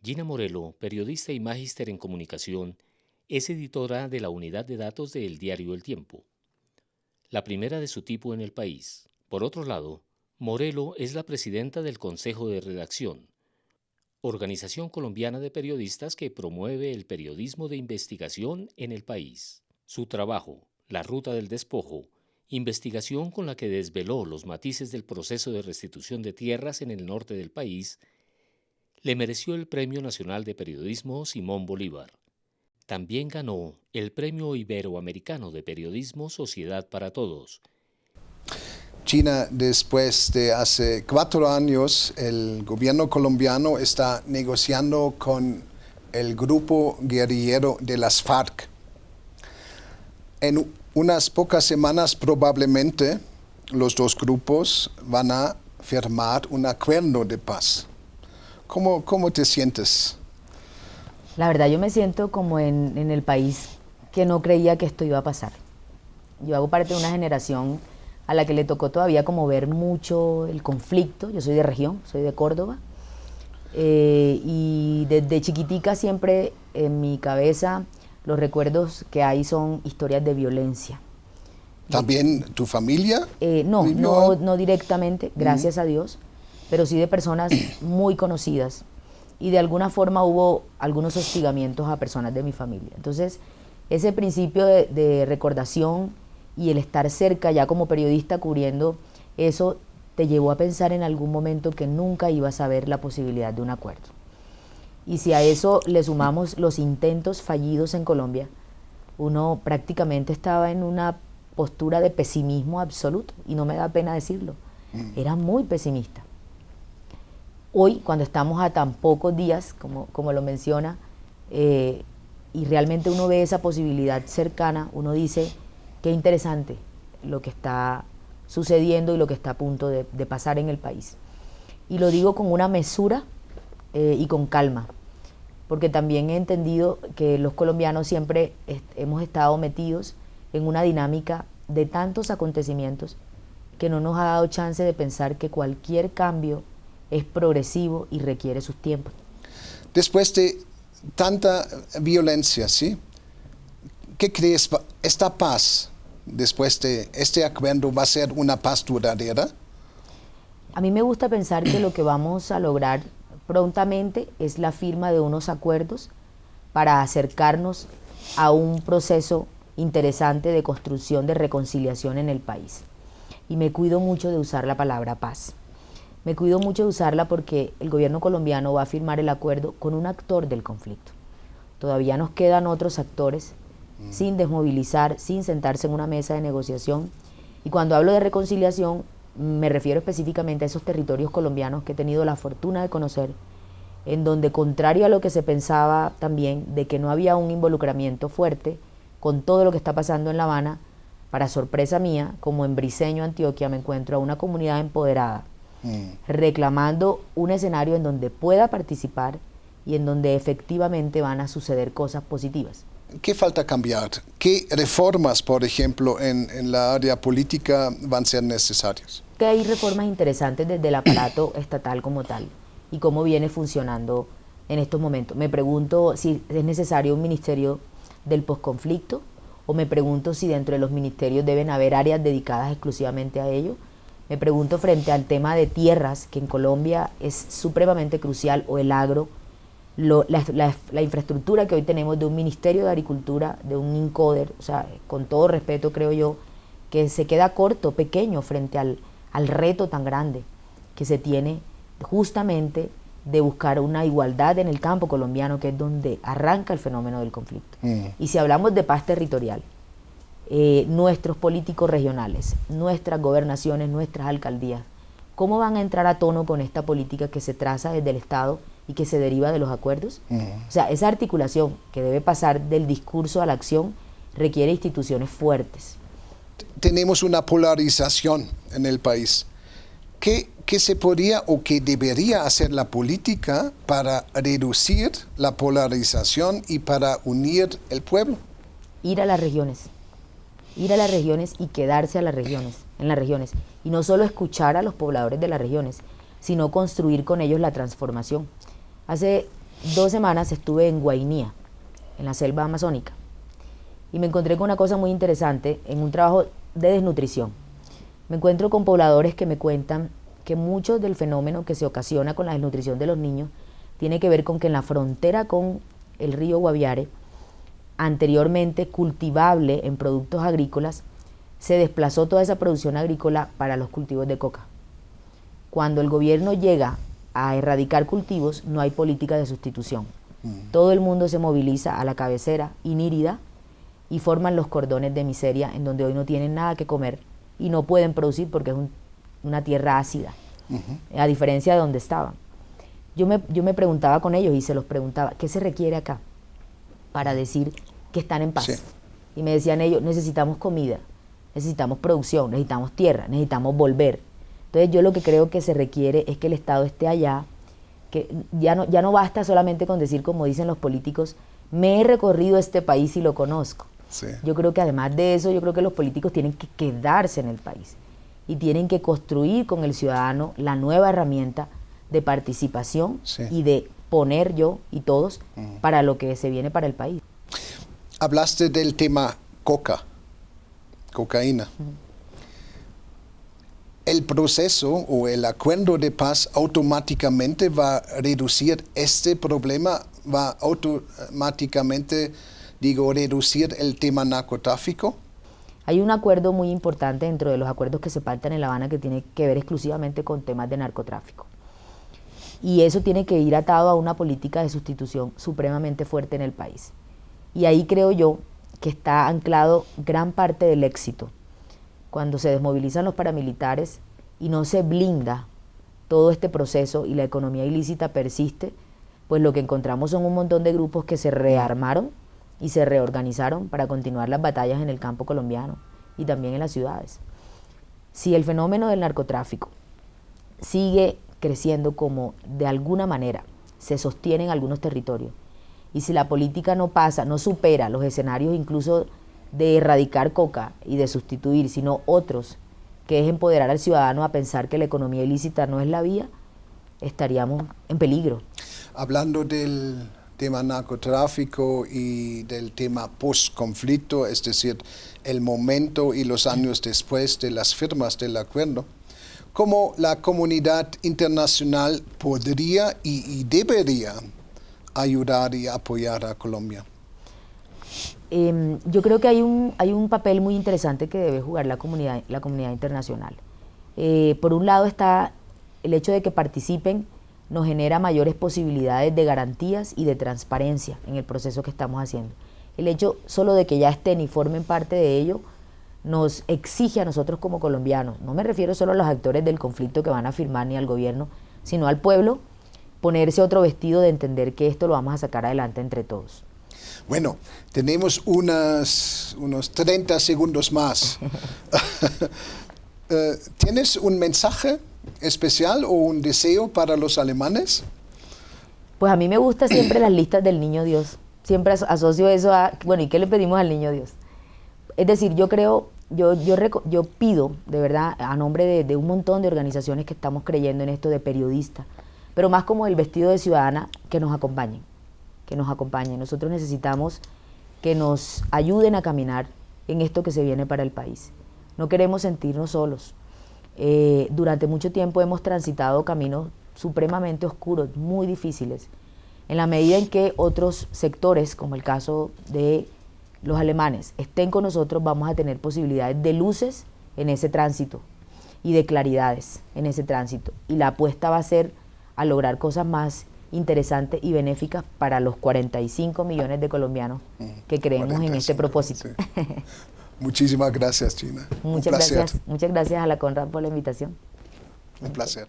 Gina Morelo, periodista y magíster en comunicación, es editora de la unidad de datos del diario El Tiempo, la primera de su tipo en el país. Por otro lado, Morelo es la presidenta del Consejo de Redacción, organización colombiana de periodistas que promueve el periodismo de investigación en el país. Su trabajo, La Ruta del Despojo, investigación con la que desveló los matices del proceso de restitución de tierras en el norte del país, le mereció el Premio Nacional de Periodismo Simón Bolívar. También ganó el Premio Iberoamericano de Periodismo Sociedad para Todos. China, después de hace 4 años, el gobierno colombiano está negociando con el grupo guerrillero de las FARC. En unas pocas semanas probablemente los dos grupos van a firmar un acuerdo de paz. ¿Cómo te sientes? La verdad, yo me siento como en el país que no creía que esto iba a pasar. Yo hago parte de una generación a la que le tocó todavía como ver mucho el conflicto. Yo soy de región, soy de Córdoba, y desde chiquitica siempre en mi cabeza los recuerdos que hay son historias de violencia. ¿También tu familia? No directamente, gracias a Dios, pero sí de personas muy conocidas, y de alguna forma hubo algunos hostigamientos a personas de mi familia. Entonces, ese principio de recordación y el estar cerca ya como periodista cubriendo eso te llevó a pensar en algún momento que nunca ibas a ver la posibilidad de un acuerdo. Y si a eso le sumamos los intentos fallidos en Colombia, uno prácticamente estaba en una postura de pesimismo absoluto, y no me da pena decirlo, era muy pesimista. Hoy, cuando estamos a tan pocos días, como lo menciona, y realmente uno ve esa posibilidad cercana, uno dice, qué interesante lo que está sucediendo y lo que está a punto de pasar en el país. Y lo digo con una mesura y con calma, porque también he entendido que los colombianos siempre hemos estado metidos en una dinámica de tantos acontecimientos que no nos ha dado chance de pensar que cualquier cambio es progresivo y requiere sus tiempos. Después de tanta violencia, ¿sí? ¿Qué crees? ¿Esta paz, después de este acuerdo, va a ser una paz duradera? A mí me gusta pensar que lo que vamos a lograr prontamente es la firma de unos acuerdos para acercarnos a un proceso interesante de construcción de reconciliación en el país. Y me cuido mucho de usar la palabra paz. Me cuido mucho de usarla porque el gobierno colombiano va a firmar el acuerdo con un actor del conflicto. Todavía nos quedan otros actores sin desmovilizar, sin sentarse en una mesa de negociación. Y cuando hablo de reconciliación, me refiero específicamente a esos territorios colombianos que he tenido la fortuna de conocer, en donde, contrario a lo que se pensaba también, de que no había un involucramiento fuerte con todo lo que está pasando en La Habana, para sorpresa mía, como en Briceño, Antioquia, me encuentro a una comunidad empoderada, reclamando un escenario en donde pueda participar y en donde efectivamente van a suceder cosas positivas. ¿Qué falta cambiar? ¿Qué reformas, por ejemplo, en la área política van a ser necesarias? Que hay reformas interesantes desde el aparato estatal como tal y cómo viene funcionando en estos momentos. Me pregunto si es necesario un ministerio del posconflicto, o me pregunto si dentro de los ministerios deben haber áreas dedicadas exclusivamente a ello. Me pregunto frente al tema de tierras, que en Colombia es supremamente crucial, o el agro, la infraestructura que hoy tenemos de un Ministerio de Agricultura, de un INCODER, o sea, con todo respeto creo yo, que se queda corto, pequeño frente al reto tan grande que se tiene justamente de buscar una igualdad en el campo colombiano, que es donde arranca el fenómeno del conflicto. Y si hablamos de paz territorial, nuestros políticos regionales, nuestras gobernaciones, nuestras alcaldías, ¿cómo van a entrar a tono con esta política que se traza desde el Estado y que se deriva de los acuerdos? O sea, esa articulación que debe pasar del discurso a la acción requiere instituciones fuertes. Tenemos una polarización en el país. ¿Qué se podría o qué debería hacer la política para reducir la polarización y para unir el pueblo? Ir a las regiones y quedarse en las regiones, y no solo escuchar a los pobladores de las regiones, sino construir con ellos la transformación. Hace 2 semanas estuve en Guainía, en la selva amazónica, y me encontré con una cosa muy interesante en un trabajo de desnutrición. Me encuentro con pobladores que me cuentan que mucho del fenómeno que se ocasiona con la desnutrición de los niños tiene que ver con que en la frontera con el río Guaviare, anteriormente cultivable en productos agrícolas, se desplazó toda esa producción agrícola para los cultivos de coca. Cuando el gobierno llega a erradicar cultivos, no hay política de sustitución. Todo el mundo se moviliza a la cabecera inírida y forman los cordones de miseria en donde hoy no tienen nada que comer y no pueden producir porque es una tierra ácida, a diferencia de donde estaban. Yo me preguntaba con ellos y se los preguntaba, ¿qué se requiere acá para decir que están en paz? Sí. Y me decían ellos, necesitamos comida, necesitamos producción, necesitamos tierra, necesitamos volver. Entonces yo lo que creo que se requiere es que el Estado esté allá, que ya no basta solamente con decir, como dicen los políticos, me he recorrido este país y lo conozco. Sí. Yo creo que además de eso, yo creo que los políticos tienen que quedarse en el país y tienen que construir con el ciudadano la nueva herramienta de participación, sí, y de poner yo y todos para lo que se viene para el país. Hablaste del tema cocaína. ¿El proceso o el acuerdo de paz automáticamente va a reducir este problema? ¿Va automáticamente, reducir el tema narcotráfico? Hay un acuerdo muy importante dentro de los acuerdos que se pactan en La Habana que tiene que ver exclusivamente con temas de narcotráfico. Y eso tiene que ir atado a una política de sustitución supremamente fuerte en el país. Y ahí creo yo que está anclado gran parte del éxito. Cuando se desmovilizan los paramilitares y no se blinda todo este proceso y la economía ilícita persiste, pues lo que encontramos son un montón de grupos que se rearmaron y se reorganizaron para continuar las batallas en el campo colombiano y también en las ciudades. Si el fenómeno del narcotráfico sigue creciendo como de alguna manera se sostiene en algunos territorios, y si la política no supera los escenarios incluso de erradicar coca y de sustituir, sino otros, que es empoderar al ciudadano a pensar que la economía ilícita no es la vía, estaríamos en peligro. Hablando del tema narcotráfico y del tema post-conflicto, es decir, el momento y los años después de las firmas del acuerdo, ¿cómo la comunidad internacional podría y debería ayudar y apoyar a Colombia? Yo creo que hay un papel muy interesante que debe jugar la comunidad internacional. Por un lado está el hecho de que participen, nos genera mayores posibilidades de garantías y de transparencia en el proceso que estamos haciendo. El hecho solo de que ya estén y formen parte de ello nos exige a nosotros como colombianos, no me refiero solo a los actores del conflicto que van a firmar ni al gobierno, sino al pueblo, ponerse otro vestido de entender que esto lo vamos a sacar adelante entre todos. Bueno, tenemos unos 30 segundos más. ¿Tienes un mensaje especial o un deseo para los alemanes? Pues a mí me gustan siempre las listas del Niño Dios. Siempre asocio eso a, bueno, ¿y qué le pedimos al Niño Dios? Es decir, yo pido, de verdad, a nombre de un montón de organizaciones que estamos creyendo en esto, de periodistas, pero más como el vestido de ciudadana, que nos acompañen. Nosotros necesitamos que nos ayuden a caminar en esto que se viene para el país. No queremos sentirnos solos. Durante mucho tiempo hemos transitado caminos supremamente oscuros, muy difíciles. En la medida en que otros sectores, como el caso de los alemanes, estén con nosotros, vamos a tener posibilidades de luces en ese tránsito y de claridades en ese tránsito. Y la apuesta va a ser a lograr cosas más interesantes y benéficas para los 45 millones de colombianos que creemos en este propósito. Sí. Muchísimas gracias, Gina. Muchas gracias a la Conrad por la invitación. Un placer.